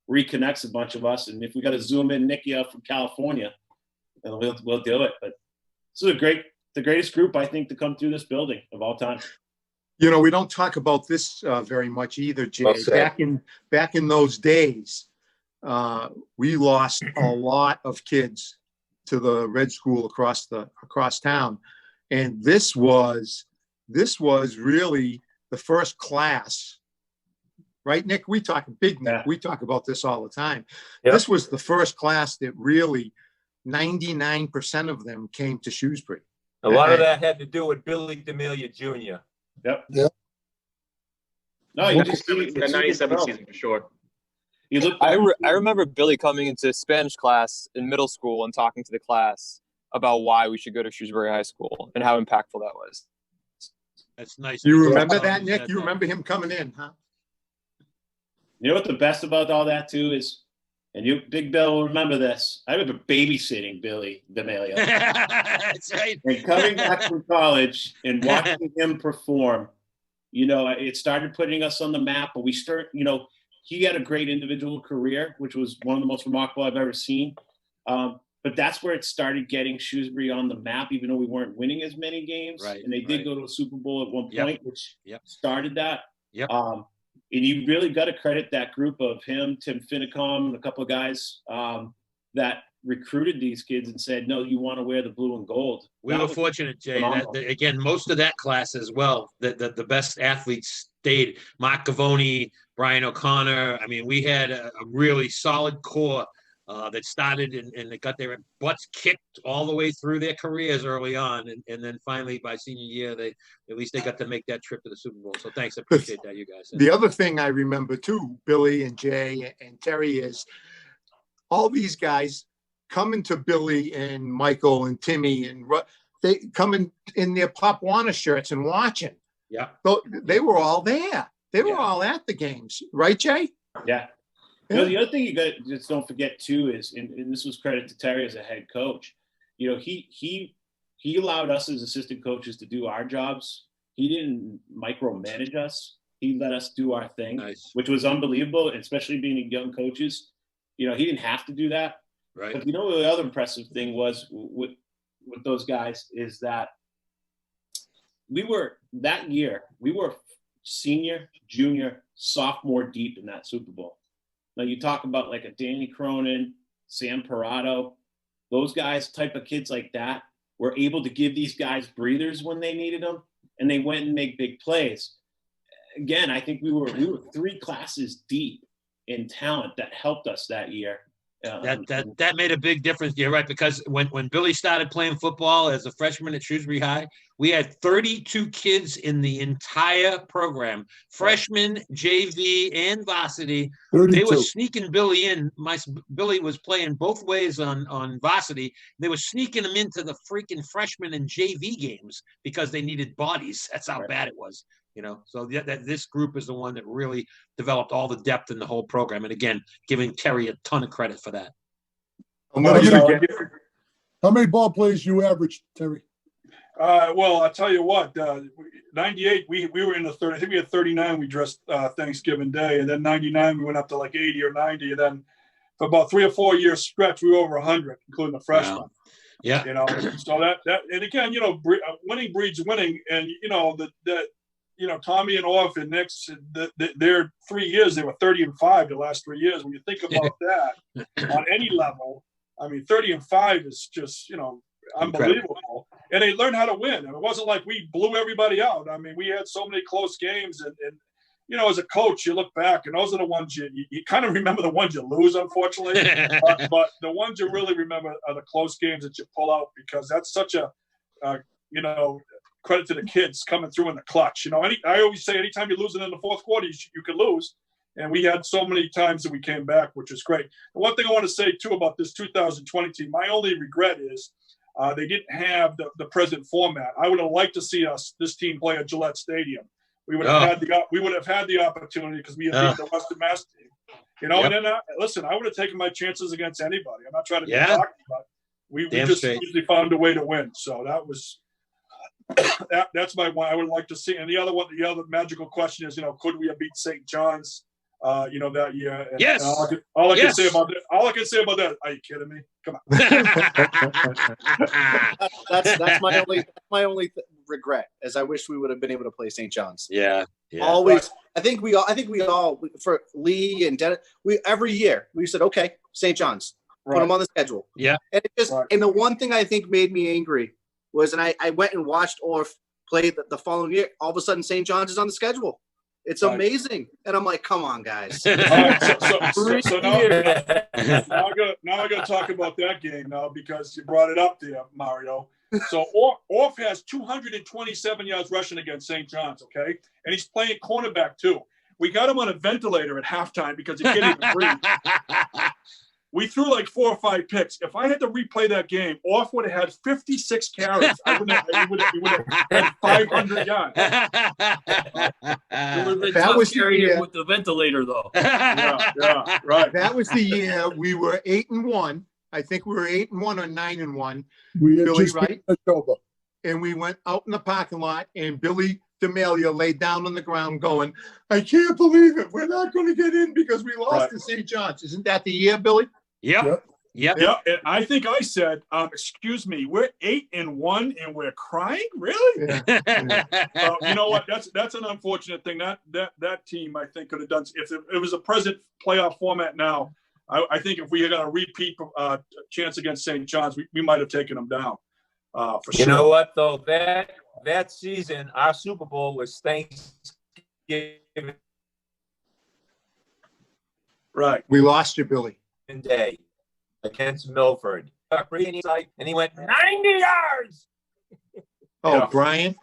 reconnects a bunch of us. And if we got to zoom in Nicky up from California, then we'll do it. But this is the greatest group I think to come through this building of all time. We don't talk about this very much either, Jay. Back in those days, we lost a lot of kids to the Red School across town, and this was really the first class, right, Nick? We talk about this all the time. Yep. This was the first class that really 99% of them came to Shrewsbury. A lot of that had to do with Billy D'Amelia Jr. Yep. No, you just see the 97 season for sure. I remember Billy coming into Spanish class in middle school and talking to the class about why we should go to Shrewsbury High School and how impactful that was. That's nice. You remember that, Nick? You remember him coming in, huh? You know what the best about all that too is, and you, Big Bill, will remember this. I remember babysitting Billy D'Amelia. That's right. And coming back from college and watching him perform, it started putting us on the map. But he had a great individual career, which was one of the most remarkable I've ever seen. But that's where it started getting Shrewsbury on the map, even though we weren't winning as many games. Right, and they did go to a Super Bowl at one point, which started that. Yep. And you really got to credit that group of him, Tim Finicom, and a couple of guys that recruited these kids and said, no, you want to wear the blue and gold. We were fortunate, Jay, that again, most of that class as well, the best athletes stayed. Mark Gavoni, Brian O'Connor. I mean, we had a really solid core that started and they got their butts kicked all the way through their careers early on. And then finally by senior year, they got to make that trip to the Super Bowl. So thanks. I appreciate that, you guys. The other thing I remember too, Billy and Jay and Terry, is all these guys coming to Billy and Michael and Timmy, and they come in their Pop Warner shirts and watching. Yeah. So they were all there. They were all at the games. Right, Jay? Yeah. The other thing you got to just don't forget too is, and this was credit to Terry as a head coach, he allowed us as assistant coaches to do our jobs. He didn't micromanage us. He let us do our thing, which was unbelievable, especially being young coaches. He didn't have to do that. Right. But the other impressive thing was with those guys is that we were senior, junior, sophomore deep in that Super Bowl. Now you talk about like a Danny Cronin, Sam Parado, those guys, type of kids like that, were able to give these guys breathers when they needed them, and they went and make big plays. Again, I think we were 3 classes deep in talent that helped us that year. That made a big difference. You're right, because when Billy started playing football as a freshman at Shrewsbury High, we had 32 kids in the entire program, freshmen, JV, and varsity. 32. They were sneaking Billy in. Billy was playing both ways on varsity. They were sneaking him into the freaking freshman and JV games because they needed bodies. That's how bad it was. So this group is the one that really developed all the depth in the whole program. And again, giving Terry a ton of credit for that. How many ball plays you averaged, Terry? Well, I'll tell you what, 98, we were in the 30, I think we had 39, we dressed Thanksgiving Day. And then 99, we went up to like 80 or 90. And then for about 3 or 4 years stretch, we were over 100, including the freshmen. Yeah. So that and again, winning breeds winning, and Tommy and Orff and Nick's, their 3 years, they were 30-5 the last 3 years. When you think about that on any level, I mean, 30-5 is just, unbelievable. Incredible. And they learned how to win. And it wasn't like we blew everybody out. I mean, we had so many close games, and as a coach, you look back, and those are the ones you kind of remember, the ones you lose, unfortunately. but the ones you really remember are the close games that you pull out, because that's such a, credit to the kids coming through in the clutch. I always say anytime you're losing in the fourth quarter, you could lose. And we had so many times that we came back, which is great. The one thing I want to say, too, about this 2020 team, my only regret is they didn't have the present format. I would have liked to see this team play at Gillette Stadium. We would have had the opportunity, because we had beat the Western Mass team. And then listen, I would have taken my chances against anybody. I'm not trying to be cocky, but we just usually found a way to win. So that was that's my one I would like to see. And the other magical question is, could we have beat St. John's that year? And, yes. And all I can say about that, are you kidding me? Come on. that's my only regret, is I wish we would have been able to play St. John's. Yeah. Always. I think we all, for Lee and Dennis, every year we said, okay, St. John's, put them on the schedule. Yeah. And and the one thing I think made me angry was, and I went and watched Orff play the following year. All of a sudden, St. John's is on the schedule. It's amazing, and I'm like, come on, guys. So now I got to talk about that game now, because you brought it up there, Mario. So Orff has 227 yards rushing against St. John's, okay? And he's playing cornerback, too. We got him on a ventilator at halftime because he can't even breathe. We threw like 4 or 5 picks. If I had to replay that game, Orff would have had 56 carries. He would have had 500 yards. That was with the ventilator, though. Yeah, right. That was the year we were 8-1. I think we were 8-1 or 9-1. We had Billy, just right? October. And we went out in the parking lot, and Billy D'Amelio laid down on the ground going, I can't believe it. We're not going to get in because we lost to St. John's. Isn't that the year, Billy? Yep. Yeah, and I think I said, excuse me, we're 8-1 and we're crying? Really? Yeah. You know what? That's an unfortunate thing. That team, I think, could have done. If it was a present playoff format now, I think if we had a repeat chance against St. John's, we might have taken them down. For sure. You know what, though? That season, our Super Bowl was Thanksgiving. Right. We lost you, Billy. Day against Milford. And he went 90 yards. Oh, Brian?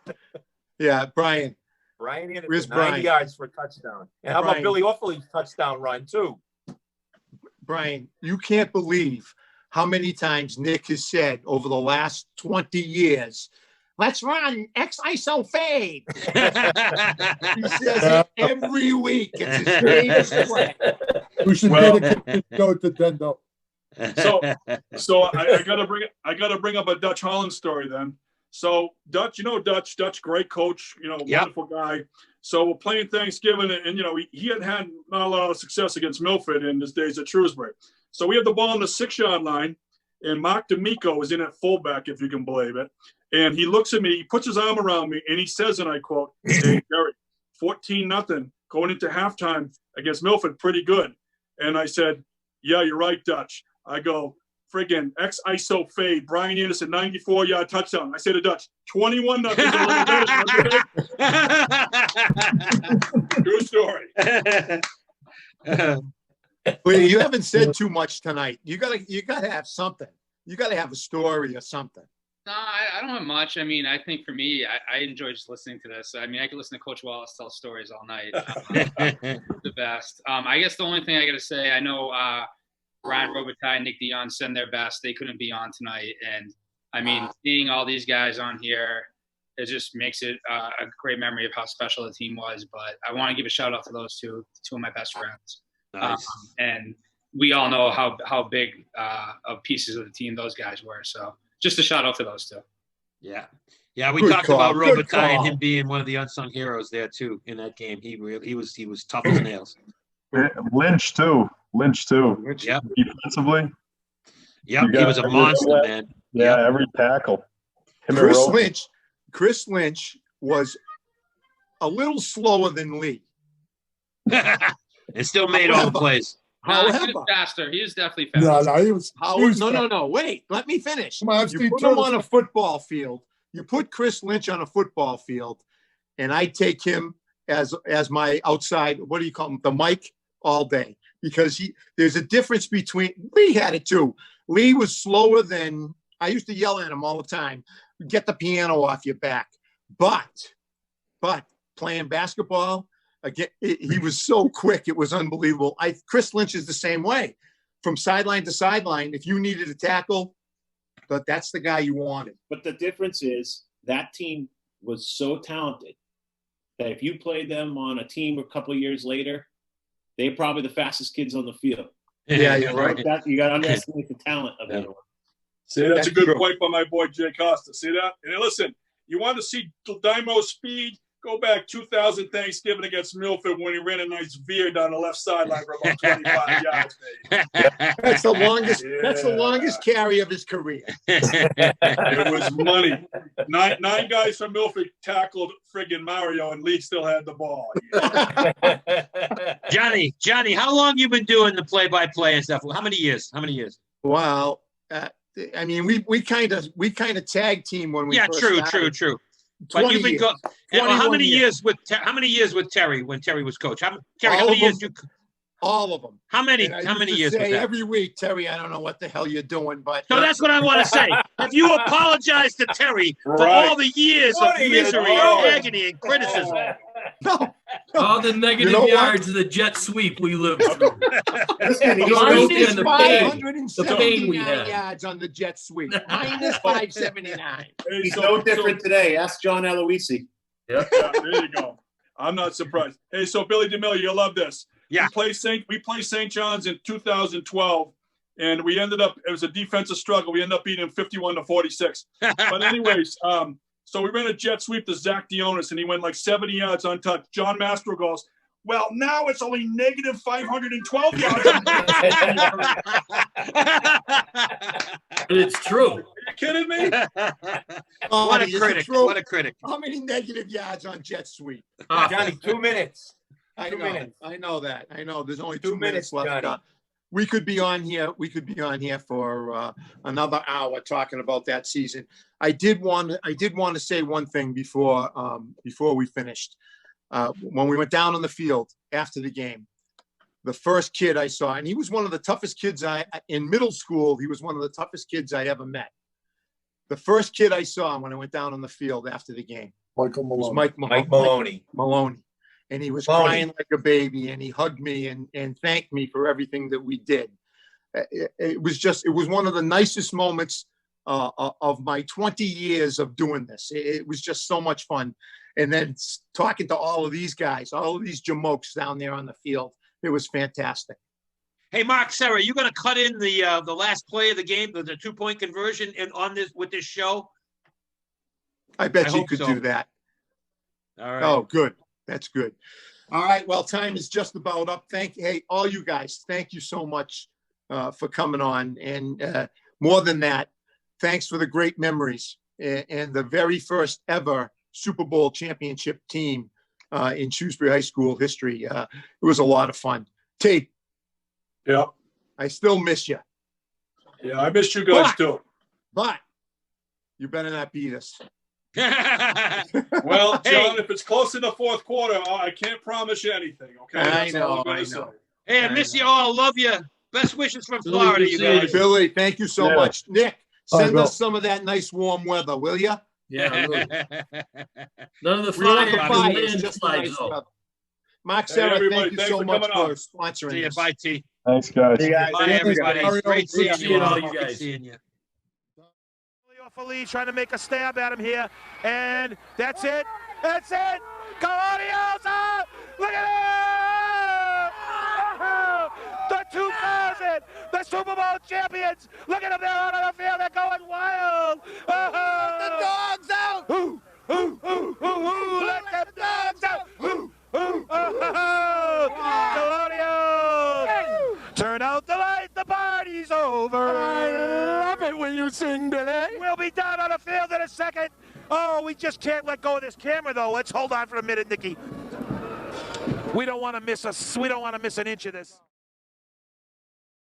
Yeah, Brian. Brian hit it Where's 90 Brian? yards for a touchdown. And how about Billy Orfley's touchdown run, too? Brian, you can't believe how many times Nick has said over the last 20 years, let's run X-ISO fade. He says it every week. It's his greatest play. We should go to Dendo. So I gotta bring up a Dutch Holland story then. So Dutch, Dutch, great coach, wonderful guy. So we're playing Thanksgiving, and he had not a lot of success against Milford in his days at Shrewsbury. So we have the ball on the 6-yard line, and Mark D'Amico is in at fullback, if you can believe it. And he looks at me, he puts his arm around me, and he says, and I quote, "Hey, Gary, 14-0 going into halftime against Milford, pretty good." And I said, "Yeah, you're right, Dutch." I go, friggin' X-ISO fade, Brian Anderson, 94-yard touchdown. I say to Dutch, 21-0. True story. Well, you haven't said too much tonight. You gotta have something. You gotta have a story or something. No, I don't have much. I mean, I think for me, I enjoy just listening to this. I mean, I could listen to Coach Wallace tell stories all night. The best. I guess the only thing I got to say, I know Ryan Robitaille, Nick Dion send their best. They couldn't be on tonight. And, I mean, seeing all these guys on here, it just makes it a great memory of how special the team was. But I want to give a shout-out to those two of my best friends. Nice. And we all know how big of pieces of the team those guys were. So just a shout-out to those two. Yeah. Yeah, we Good talked call. about Good Robitaille and call. him being one of the unsung heroes there, too, in that game. He was tough as nails. Lynch too. Yep. Defensively. Yep, he was a monster, man. Yeah, every tackle. Chris Lynch was a little slower than Lee. And still made all the plays. He was faster. He was definitely faster. No. Wait, let me finish. You put him on a football field. You put Chris Lynch on a football field, and I take him as my outside. What do you call him? The mic all day, because there's a difference between Lee had it too. Lee was slower than I used to yell at him all the time. Get the piano off your back, but playing basketball. Again, he was so quick. It was unbelievable. Chris Lynch is the same way. From sideline to sideline, if you needed a tackle, but that's the guy you wanted. But the difference is that team was so talented that if you played them on a team a couple of years later, they're probably the fastest kids on the field. Yeah, you're right. You got to underestimate the talent of everyone. See, that's a good point by my boy Jay Costa. See that? And listen, you want to see Dymo speed? Go back 2000 Thanksgiving against Milford when he ran a nice veer down the left sideline for about 25 yards. That's the longest. Yeah. That's the longest carry of his career. It was money. Nine guys from Milford tackled friggin' Mario, and Lee still had the ball. Yeah. Johnny, how long you been doing the play-by-play and stuff? How many years? Wow. I mean, we kind of tag team when we first started. True. But you've been how many years with Terry when Terry was coach? How many years? All of them. How many years? Say every week, Terry, I don't know what the hell you're doing, but so that's what I want to say. If you apologize to Terry for all the years of misery and agony and criticism, all the negative yards of the jet sweep we lived through. Minus 579 yards on the jet sweep. Minus 579. He's no different today. Ask John Aloisi. Yeah, there you go. I'm not surprised. Hey, so Billy DeMille, you'll love this. Yeah. We played St. John's in 2012, and we ended up, it was a defensive struggle. We ended up beating 51-46. But anyways, so we ran a jet sweep to Zach Dionis, and he went like 70 yards untouched. John Mastro goes, well, now it's only negative 512 yards. It's true. Are you kidding me? What a critic. How many negative yards on jet sweep? Johnny, 2 minutes. I know that. I know. There's only 2 minutes left. We could be on here. For another hour talking about that season. I did want to say one thing before we finished. When we went down on the field after the game, the first kid I saw, and he was one of the toughest kids in middle school. He was one of the toughest kids I ever met. The first kid I saw when I went down on the field after the game was Mike Maloney. And he was crying like a baby, and he hugged me and thanked me for everything that we did. It was one of the nicest moments of my 20 years of doing this. It was just so much fun. And then talking to all of these guys, all of these jamokes down there on the field, it was fantastic. Hey, Mark, Sarah, you going to cut in the last play of the game, the 2-point conversion with this show? I bet you could do that. All right. Oh, good. That's good. All right. Well, time is just about up. Hey, all you guys, thank you so much for coming on. And more than that, thanks for the great memories and the very first ever Super Bowl championship team in Shrewsbury High School history. It was a lot of fun. Tate. Yeah. I still miss you. Yeah, I missed you guys too. But you better not beat us. Well, John, if it's close in the fourth quarter, I can't promise you anything. Okay, I know. Hey, I miss you all. Love you. Best wishes from Florida, you guys. Billy, thank you so much. Nick, send us some of that nice warm weather, will you? Yeah. None of the fires. Mark, Sarah, thank you so much for sponsoring. See you. Bye, T. Thanks, guys. Bye, everybody. Great seeing you all. Great seeing you. Trying to make a stab at him here, and that's it. Colonials up! Look at him! The 2000, the Super Bowl champions. Look at them, they're out on the field. They're going wild. The dogs out! Let them dogs out! Colonials! Turn out the light, the party party's over. I love it when you sing, Billy. We'll be down on the field in a second. Oh, we just can't let go of this camera, though. Let's hold on for a minute, Nikki. We don't want to miss an inch of this.